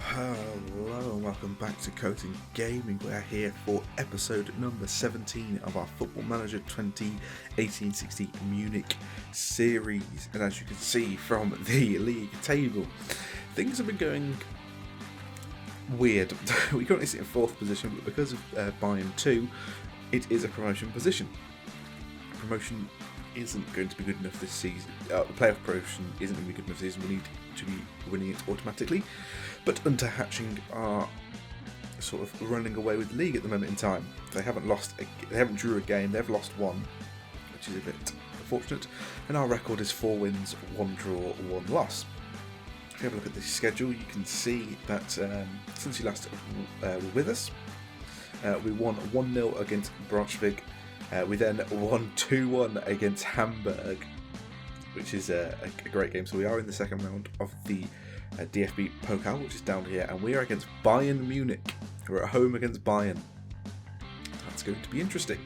Hello and welcome back to Coating Gaming. We're here for episode number 17 of our Football Manager 2018-60 Munich series. And as you can see from the league table, things have been going weird. We currently sit in 4th position, but because of Bayern 2, it is a promotion position. Promotion isn't going to be good enough this season. The playoff promotion isn't going to be good enough this season. We need to be winning it automatically. But Unterhaching are sort of running away with the league at the moment in time. They haven't drew a game. They've lost one, which is a bit unfortunate. And our record is 4 wins, 1 draw, 1 loss. If you have a look at the schedule, you can see that since you last were with us, we won 1-0 against Braunschweig. We then won 2-1 against Hamburg, which is a great game. So we are in the second round of the DFB Pokal, which is down here, and we are against Bayern Munich. We're at home against Bayern. That's going to be interesting.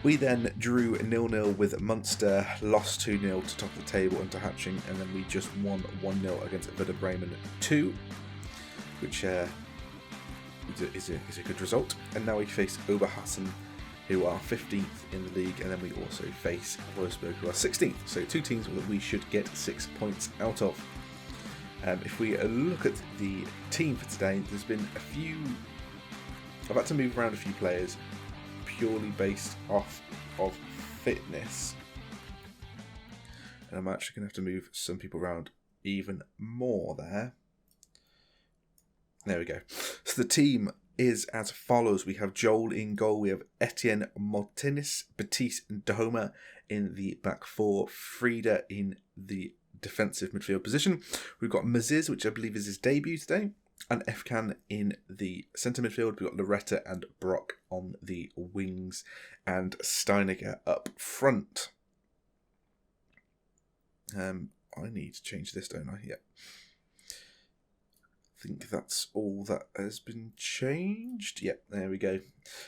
We then drew 0-0 with Munster, lost 2-0 to top of the table Unterhaching, and then we just won 1-0 against Werder Bremen 2, which is a good result. And now we face Oberhausen, who are 15th in the league, and then we also face Wolfsburg, who are 16th. So 2 teams that we should get 6 points out of. If we look at the team for today, there's been a few... I've had to move around a few players purely based off of fitness. And I'm actually going to have to move some people around even more there. There we go. So the team is as follows. We have Joel in goal. We have Etienne, Martinez, Batiste and Dahoma in the back 4. Frieda in the defensive midfield position. We've got Maziz, which I believe is his debut today, and Efkan in the centre midfield. We've got Loretta and Brock on the wings, and Steiniger up front. I need to change this, don't I? Yeah. I think that's all that has been changed. Yep, there we go.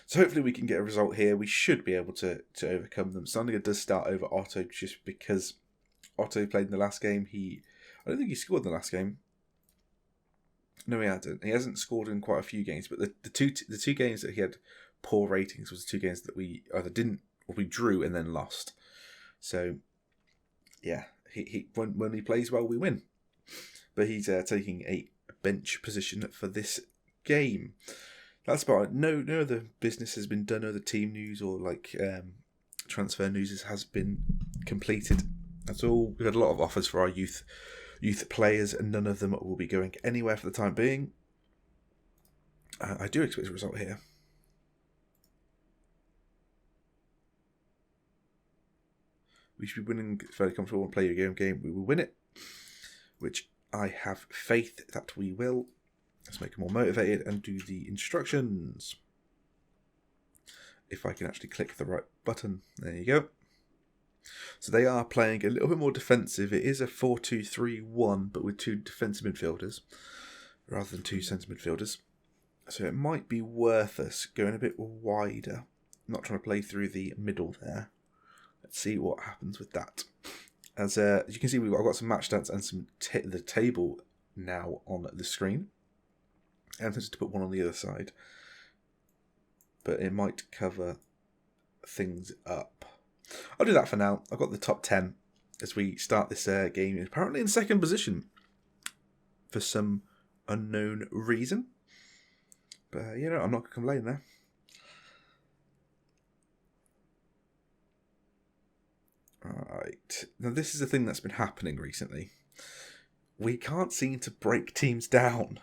So hopefully we can get a result here. We should be able to overcome them. Steiniger does start over Otto just because Otto played in the last game. I don't think he scored in the last game. No, he hasn't. He hasn't scored in quite a few games. But the two games that he had poor ratings was the 2 games that we either didn't or we drew and then lost. So yeah, when he plays well, we win. But he's taking a bench position for this game. That's about it. No other business has been done. No other team news or transfer news has been completed. That's all. We've had a lot of offers for our youth players, and none of them will be going anywhere for the time being. I do expect a result here. We should be winning fairly comfortable and play your game. We will win it, which I have faith that we will. Let's make them more motivated and do the instructions. If I can actually click the right button. There you go. So they are playing a little bit more defensive. It is a 4-2-3-1, but with 2 defensive midfielders rather than 2 centre midfielders. So it might be worth us going a bit wider. Not trying to play through the middle there. Let's see what happens with that. As you can see, I've got some match stats and some the table now on the screen. I'm tempted to put one on the other side, but it might cover things up. I'll do that for now. I've got the top 10 as we start this game. Apparently in 2nd position for some unknown reason. But, I'm not going to complain there. Alright. Now this is the thing that's been happening recently. We can't seem to break teams down.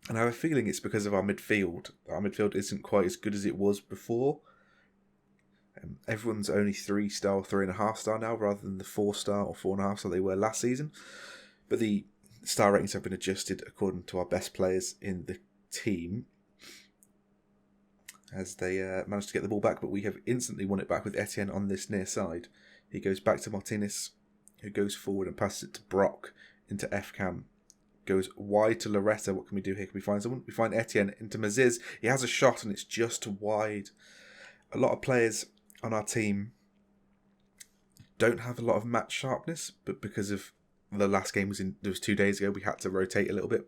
And I have a feeling it's because of our midfield. Our midfield isn't quite as good as it was before. Everyone's only 3-star or 3.5-star now, rather than the 4-star or 4.5-star they were last season. But the star ratings have been adjusted according to our best players in the team, as they managed to get the ball back. But we have instantly won it back with Etienne on this near side. He goes back to Martinez, who goes forward and passes it to Brock into Efkan. Goes wide to Loretta. What can we do here? Can we find someone? We find Etienne into Maziz. He has a shot and it's just wide. A lot of players on our team don't have a lot of match sharpness, but because of the last game was 2 days ago. We had to rotate a little bit.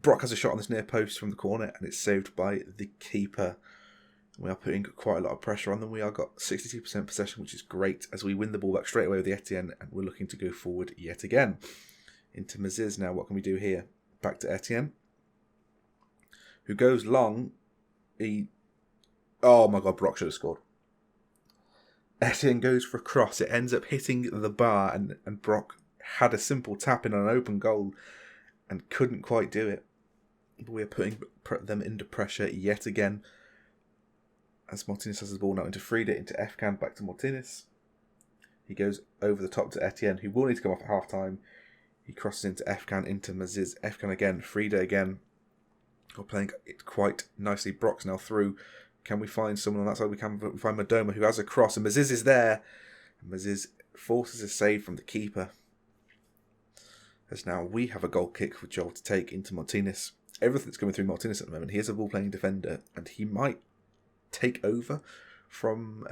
Brock has a shot on this near post from the corner, and it's saved by the keeper. We are putting quite a lot of pressure on them. We are got 62% possession, which is great, as we win the ball back straight away with the Etienne, and we're looking to go forward yet again. Into Maziz now. What can we do here? Back to Etienne, who goes long. Oh my God, Brock should have scored. Etienne goes for a cross. It ends up hitting the bar, and Brock had a simple tap in on an open goal and couldn't quite do it. But we're putting them into pressure yet again. As Martinez has the ball now into Frieda, into Efkan, back to Martinez. He goes over the top to Etienne, who will need to come off at half time. He crosses into Efkan, into Maziz. Efkan again, Frieda again. We're playing it quite nicely. Brock's now through. Can we find someone on that side? We can find Madoma, who has a cross, and Maziz is there. And Maziz forces a save from the keeper. As now we have a goal kick for Joel to take into Martinez. Everything's coming through Martinez at the moment. He is a ball-playing defender, and he might take over from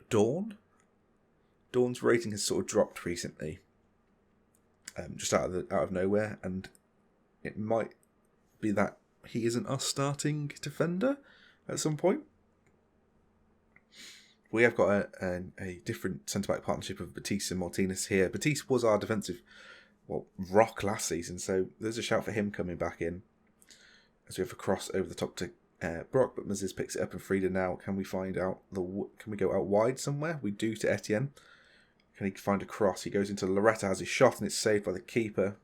Dawn. Dawn's rating has sort of dropped recently, just out of nowhere, and it might be that he isn't our starting defender at some point. We have got a different centre-back partnership of Batiste and Martinez here. Batiste was our defensive rock last season, so there's a shout for him coming back in. As we have a cross over the top to Brock, but Maziz picks it up, and Frieda now. Can we find out can we go out wide somewhere? We do to Etienne. Can he find a cross? He goes into Loretta, has his shot, and it's saved by the keeper.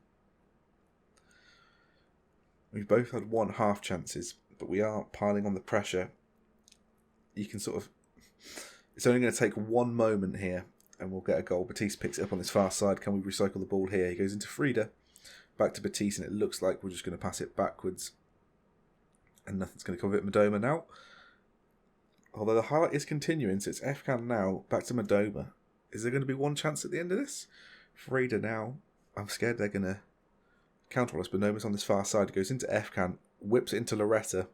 We've both had 1 half chances, but we are piling on the pressure. You can sort of... It's only going to take one moment here, and we'll get a goal. Batiste picks it up on this far side. Can we recycle the ball here? He goes into Frieda, back to Batiste, and it looks like we're just going to pass it backwards. And nothing's going to come of it. Madoma now. Although the highlight is continuing, so it's Efkan now, back to Madoma. Is there going to be one chance at the end of this? Frieda now. I'm scared they're going to counter us. Madoma's on this far side. Goes into Efkan, whips it into Loretta,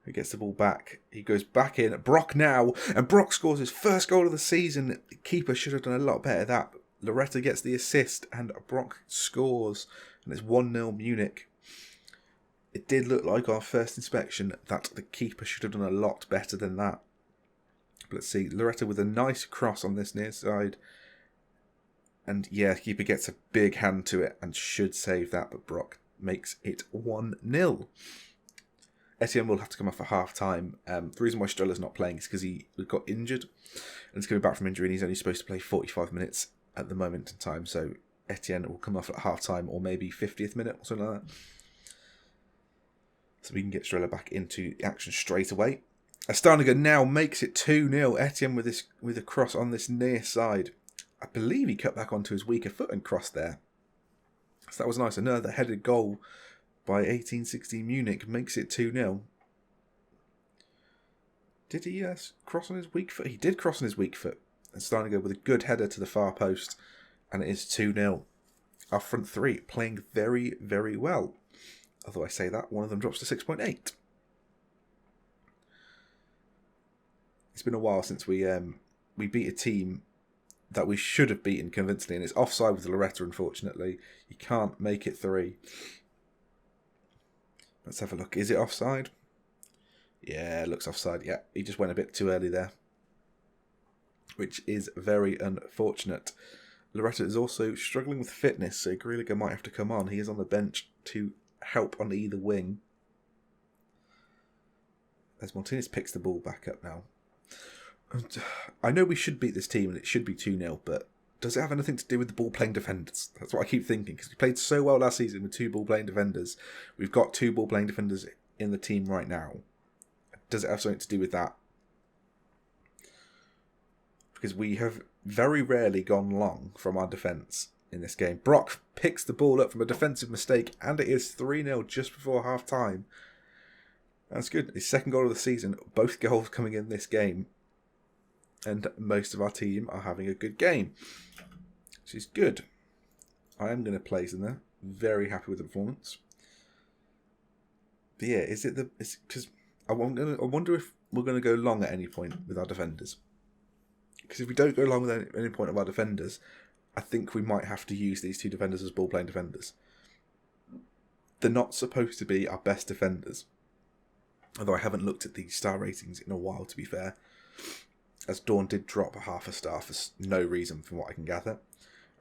who gets the ball back. He goes back in. Brock now, and Brock scores his first goal of the season. The keeper should have done a lot better than that. Loretta gets the assist, and Brock scores, and it's 1-0 Munich. It did look like our first inspection that the keeper should have done a lot better than that. But let's see. Loretta with a nice cross on this near side. And yeah, the keeper gets a big hand to it and should save that. But Brock makes it 1-0. Etienne will have to come off at half time. The reason why Streller's not playing is because he got injured. And he's coming back from injury, and he's only supposed to play 45 minutes at the moment in time. So Etienne will come off at half time, or maybe 50th minute or something like that. So we can get Streller back into action straight away. Astanaga now makes it 2-0. Etienne with a cross on this near side. I believe he cut back onto his weaker foot and crossed there. So that was nice. Another headed goal by 1860 Munich makes it 2-0. Did he cross on his weak foot? He did cross on his weak foot. Astanaga with a good header to the far post. And it is 2-0. Our front three playing very, very well. Although I say that, one of them drops to 6.8. It's been a while since we beat a team that we should have beaten convincingly, and it's offside with Loretta, unfortunately. You can't make it 3. Let's have a look. Is it offside? Yeah, it looks offside. Yeah, he just went a bit too early there, which is very unfortunate. Loretta is also struggling with fitness, so Griliga might have to come on. He is on the bench to help on either wing. As Martinez picks the ball back up now. I know we should beat this team and it should be 2-0, but does it have anything to do with the ball-playing defenders? That's what I keep thinking, because we played so well last season with 2 ball-playing defenders. We've got 2 ball-playing defenders in the team right now. Does it have something to do with that? Because we have very rarely gone long from our defence in this game. Brock picks the ball up from a defensive mistake, and it is 3-0 just before half-time. That's good. His second goal of the season, both goals coming in this game. And most of our team are having a good game, which is good. I am going to place in there. Very happy with the performance. But yeah, because I wonder if we're going to go long at any point with our defenders. Because if we don't go long with any point of our defenders, I think we might have to use these two defenders as ball-playing defenders. They're not supposed to be our best defenders. Although I haven't looked at the star ratings in a while, to be fair. As Dawn did drop a half a star for no reason, from what I can gather.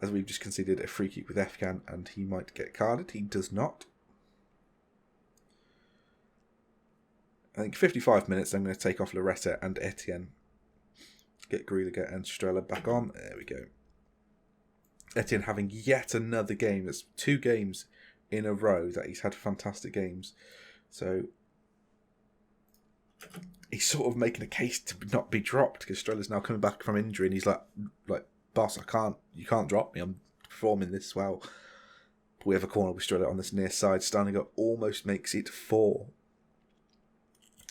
As we've just conceded a free kick with Efkan, and he might get carded. He does not. I think 55 minutes, I'm going to take off Loretta and Etienne. Get Gruliger and Strela back on. There we go. Etienne having yet another game. That's 2 games in a row that he's had fantastic games. So he's sort of making a case to not be dropped because Strela's now coming back from injury and he's like, boss, you can't drop me. I'm performing this well. But we have a corner with Strela on this near side. Steiniger almost makes it 4.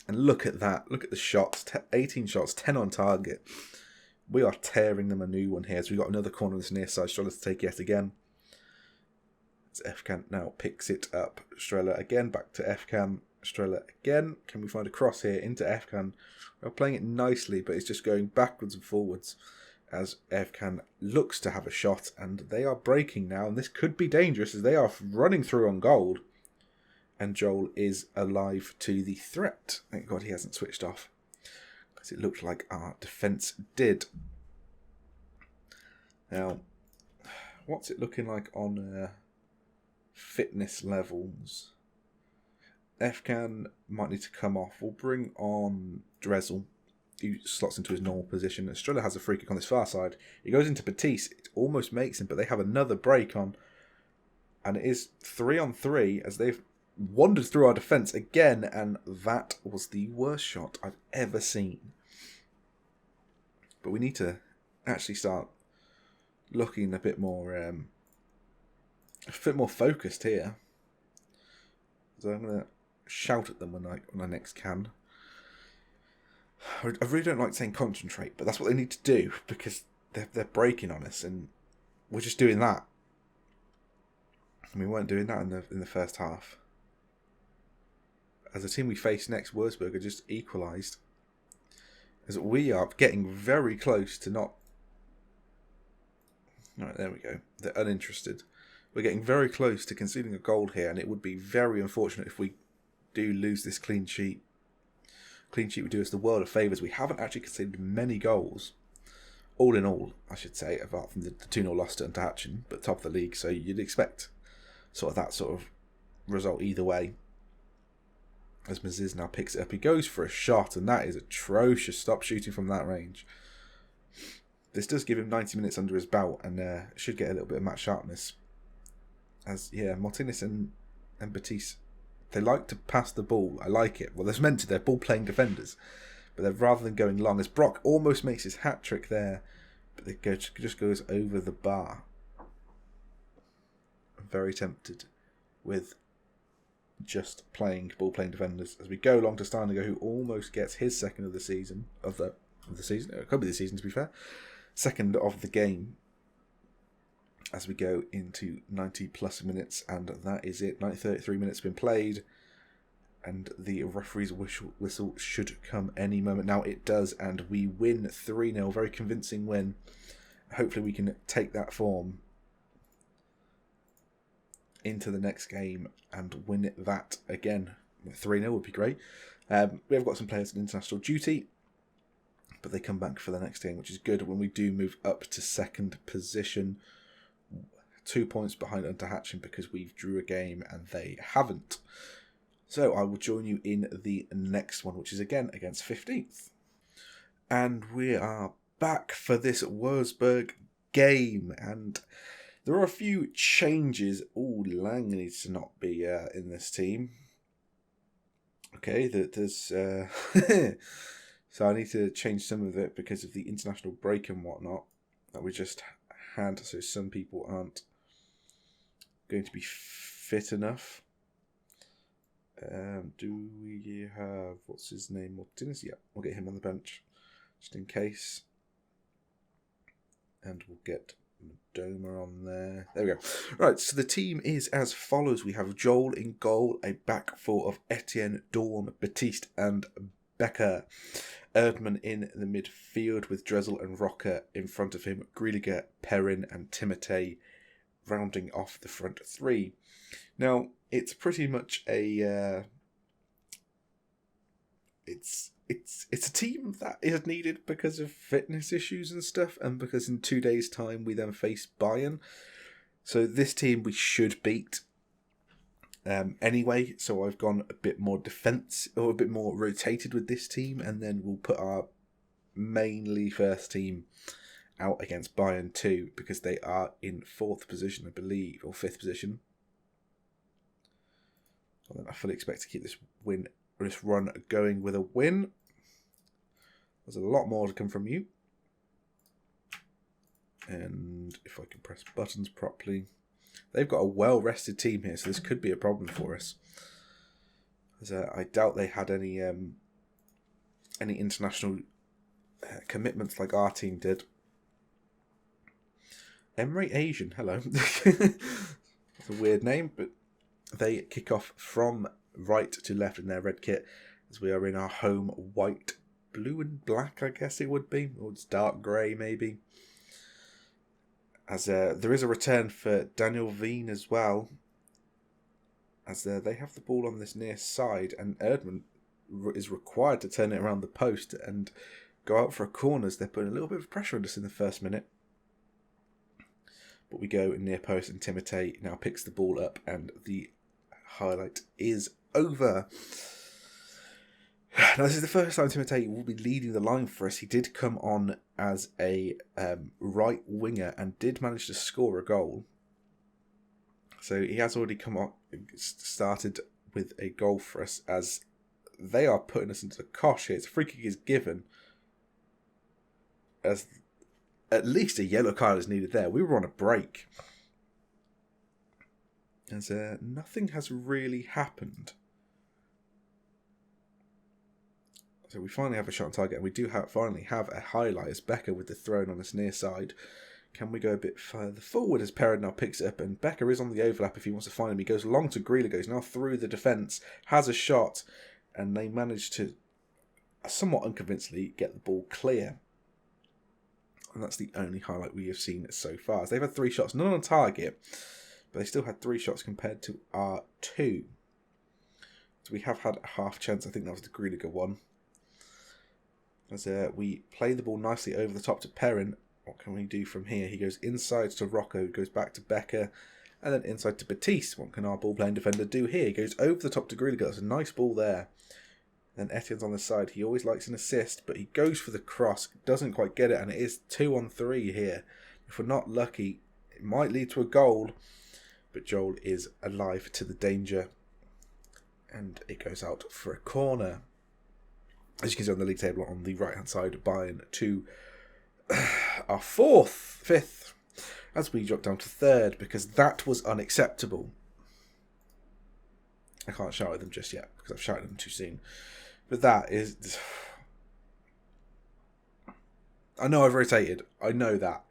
And look at that. Look at the shots. 18 shots, 10 on target. We are tearing them a new one here. So we've got another corner on this near side. Strela to take yet again. As Efkan now picks it up. Strela again. Back to Efkan. Strela again. Can we find a cross here into Efkan? We're playing it nicely, but it's just going backwards and forwards as Efkan looks to have a shot. And they are breaking now. And this could be dangerous as they are running through on goal. And Joel is alive to the threat. Thank God he hasn't switched off. Because it looked like our defence did. Now, what's it looking like on fitness levels? Efkan might need to come off. We'll bring on Dressel. He slots into his normal position. Strela has a free kick on this far side. He goes into Batiste. It almost makes him, but they have another break on. And it is 3-on-3 as they've wandered through our defence again, and that was the worst shot I've ever seen. But we need to actually start looking a bit more focused here. So I'm going to shout at them when I next can. I really don't like saying concentrate, but that's what they need to do because they're breaking on us, and we're just doing that. And we weren't doing that in the first half. As the team we face next, Wolfsburg, are just equalised. As we are getting very close to not... Right, there we go. They're uninterested. We're getting very close to conceding a goal here, and it would be very unfortunate if we do lose this clean sheet. Clean sheet would do us the world of favours. We haven't actually conceded many goals. All in all, I should say, apart from the 2-0 loss to Unterhaching, but top of the league, so you'd expect sort of that sort of result either way. As Maziz now picks it up, he goes for a shot, and that is atrocious. Stop shooting from that range. This does give him 90 minutes under his belt, and should get a little bit of match sharpness. As, yeah, Martinez and Batiste, they like to pass the ball. I like it. Well, they're ball-playing defenders. But they're rather than going long, as Brock almost makes his hat-trick there, but it just goes over the bar. I'm very tempted with just playing ball-playing defenders as we go along to Steiniger, who almost gets his second of the season. Of the season. It could be the season, to be fair. Second of the game. As we go into 90 plus minutes, and that is it. 33 minutes been played, and the referee's whistle should come any moment. Now it does, and we win 3-0. Very convincing win. Hopefully we can take that form into the next game and win that again. 3-0 would be great. We have got some players on international duty, but they come back for the next game, which is good when we do move up to second position. 2 points behind Unterhaching because we've drew a game and they haven't. So I will join you in the next one, which is again against 15th. And we are back for this Wolfsburg game, and there are a few changes. Oh, Lang needs to not be in this team. Okay, there's... so I need to change some of it because of the international break and whatnot that we just had. So some people aren't going to be fit enough. Do we have... What's his name? Martinez? Yeah, we'll get him on the bench just in case. And we'll get Doma on there. There we go. Right, so the team is as follows. We have Joel in goal, a back four of Etienne, Dawn, Batiste and Becker. Erdmann in the midfield with Dressel and Rocker in front of him. Grealiger, Perrin and Timotei rounding off the front three. Now, it's pretty much a... It's a team that is needed because of fitness issues and stuff, and because in 2 days' time we then face Bayern. So this team we should beat anyway. So I've gone a bit more defence, or a bit more rotated with this team, and then we'll put our mainly first team out against Bayern too, because they are in 4th position, I believe, or 5th position. And then I fully expect to keep this run going with a win. There's a lot more to come from you. And if I can press buttons properly. They've got a well-rested team here, so this could be a problem for us. I doubt they had any international commitments like our team did. Emery Asian, hello. It's a weird name, but they kick off from right to left in their red kit, as we are in our home white, blue and black, I guess it would be, or it's dark grey maybe. As there is a return for Daniel Veen as well, as they have the ball on this near side, and Erdmann is required to turn it around the post and go out for a corner, as they're putting a little bit of pressure on us in the first minute. But we go near post, and Timotei now picks the ball up, and the highlight is over. Now, this is the first time Timotei will be leading the line for us. He did come on as a right winger and did manage to score a goal. So he has already started with a goal for us, as they are putting us into the cosh here. It's a free kick is given, as at least a yellow card is needed there. We were on a break, as nothing has really happened. So we finally have a shot on target, and we do finally have a highlight as Becker with the throw on this near side. Can we go a bit further forward as Perrin now picks it up, and Becker is on the overlap if he wants to find him. He goes long to Grealiger, goes now through the defence, has a shot, and they manage to somewhat unconvincingly get the ball clear. And that's the only highlight we have seen so far. As they've had 3 shots, none on target, but they still had 3 shots compared to our 2. So we have had a half chance. I think that was the Grealiger one. As we play the ball nicely over the top to Perrin. What can we do from here? He goes inside to Rocco, goes back to Becker, and then inside to Batiste. What can our ball-playing defender do here? He goes over the top to Grealiger. That's a nice ball there. Then Etienne's on the side. He always likes an assist, but he goes for the cross. Doesn't quite get it, and it is 2-on-3 here. If we're not lucky, it might lead to a goal, but Joel is alive to the danger, and it goes out for a corner. As you can see on the league table on the right-hand side, Bayern to our 5th, as we drop down to 3rd, because that was unacceptable. I can't shout at them just yet, because I've shouted at them too soon. But that is... I know I've rotated, I know that.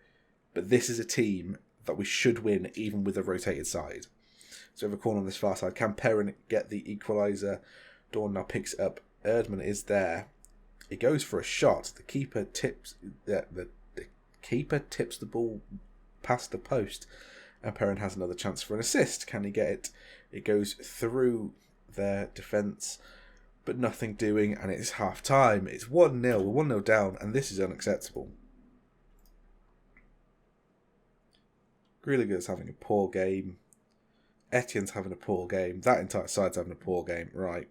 But this is a team that we should win, even with a rotated side. So we have a corner on this far side. Can Perrin get the equaliser? Dawn now picks it up. Erdmann is there. He goes for a shot. The keeper tips the keeper tips the ball past the post, and Perrin has another chance for an assist. Can he get it? It goes through their defence, but nothing doing, and it's half time. It's 1-0. We're 1-0 down, and this is unacceptable. Grealiger's having a poor game. Etienne's having a poor game. That entire side's having a poor game. Right.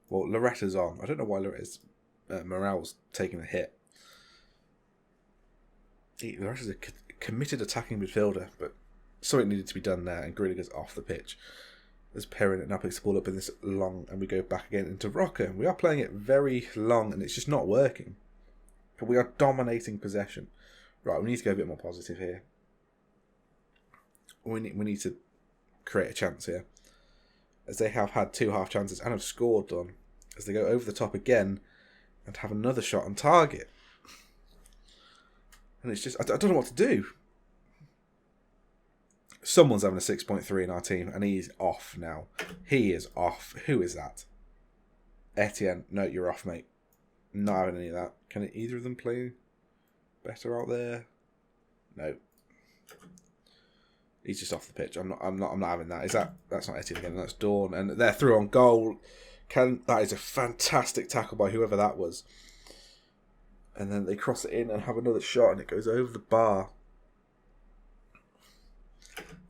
Well, Loretta's on. I don't know why Loretta's morale's taking a hit. Loretta's a committed attacking midfielder, but something needed to be done there, and Grealiger's off the pitch. There's Perrin now picks the ball up in this long, and we go back again into Rocker. We are playing it very long, and it's just not working. But we are dominating possession. Right, we need to go a bit more positive here. We need to create a chance here, as they have had 2 half chances and have scored on, as they go over the top again and have another shot on target. And it's just, I don't know what to do. Someone's having a 6.3 in our team, and he's off now. He is off. Who is that? Etienne, no, you're off, mate. Not having any of that. Can either of them play better out there? No. He's just off the pitch. I'm not having that. That's not Etienne again, that's Dawn. And they're through on goal. That is a fantastic tackle by whoever that was. And then they cross it in and have another shot and it goes over the bar.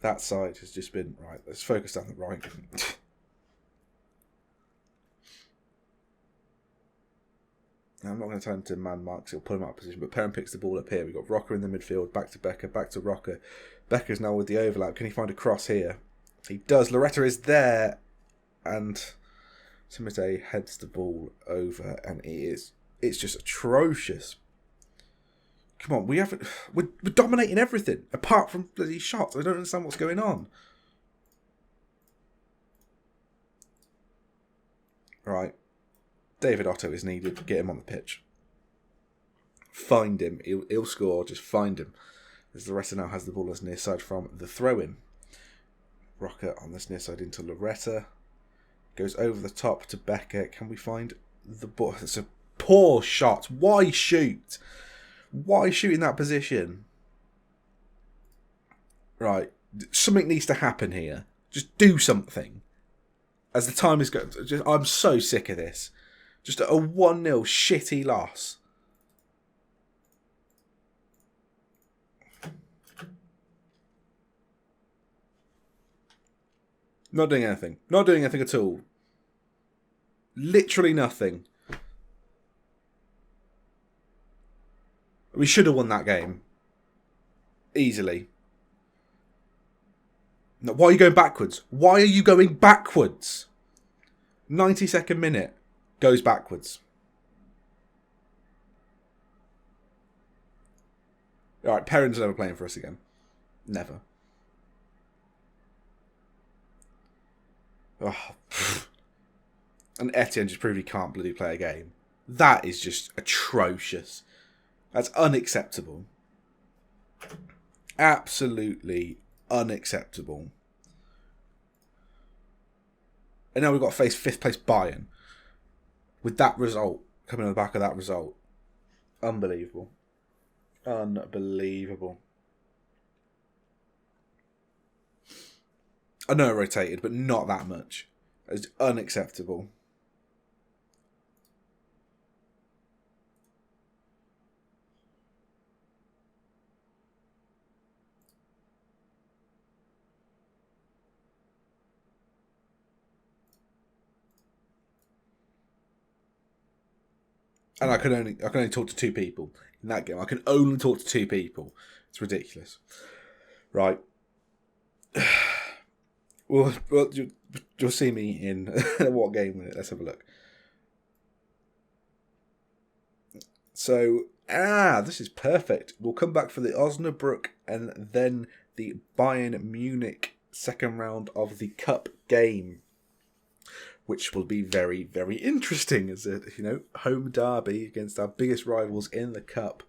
That side has just been right. Let's focus down the right. I'm not going to tell him to man mark, he'll put him out of position, but Perrin picks the ball up here. We've got Rocker in the midfield, back to Becker, back to Rocker. Becker's now with the overlap. Can he find a cross here? He does. Loretta is there, and Timotei heads the ball over, and it's just atrocious. Come on, we're dominating everything, apart from bloody shots. I don't understand what's going on. Right. David Otto is needed. Get him on the pitch. Find him. He'll score. Just find him. As Loretta now has the ball as near side from the throw-in. Rocker on this near side into Loretta. Goes over the top to Becker. Can we find the ball? It's a poor shot. Why shoot? Why shoot in that position? Right. Something needs to happen here. Just do something. As the time is going, I'm so sick of this. Just a 1-0 shitty loss. Not doing anything. Not doing anything at all. Literally nothing. We should have won that game. Easily. No, why are you going backwards? Why are you going backwards? 92nd minute. Goes backwards. Alright, Perrin's never playing for us again. Never. Oh. And Etienne just proved he can't bloody play a game. That is just atrocious. That's unacceptable. Absolutely unacceptable. And now we've got to face 5th place Bayern. With that result, coming on the back of that result. Unbelievable. Unbelievable. I know it rotated, but not that much. It's unacceptable. And I can only talk to 2 people in that game. I can only talk to 2 people. It's ridiculous. Right. Well, you'll see me in what game with it. Let's have a look. So, this is perfect. We'll come back for the Osnabrück and then the Bayern Munich second round of the Cup game, which will be very, very interesting as a home derby against our biggest rivals in the Cup.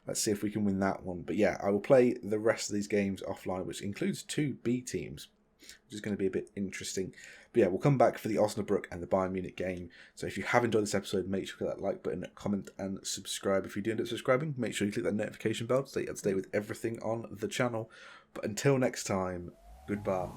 Let's see if we can win that one. But yeah, I will play the rest of these games offline, which includes 2 B teams, which is going to be a bit interesting. But yeah, we'll come back for the Osnabrück and the Bayern Munich game. So if you have enjoyed this episode, make sure to click that like button, comment and subscribe. If you do end up subscribing, make sure you click that notification bell to stay up to date with everything on the channel. But until next time, goodbye.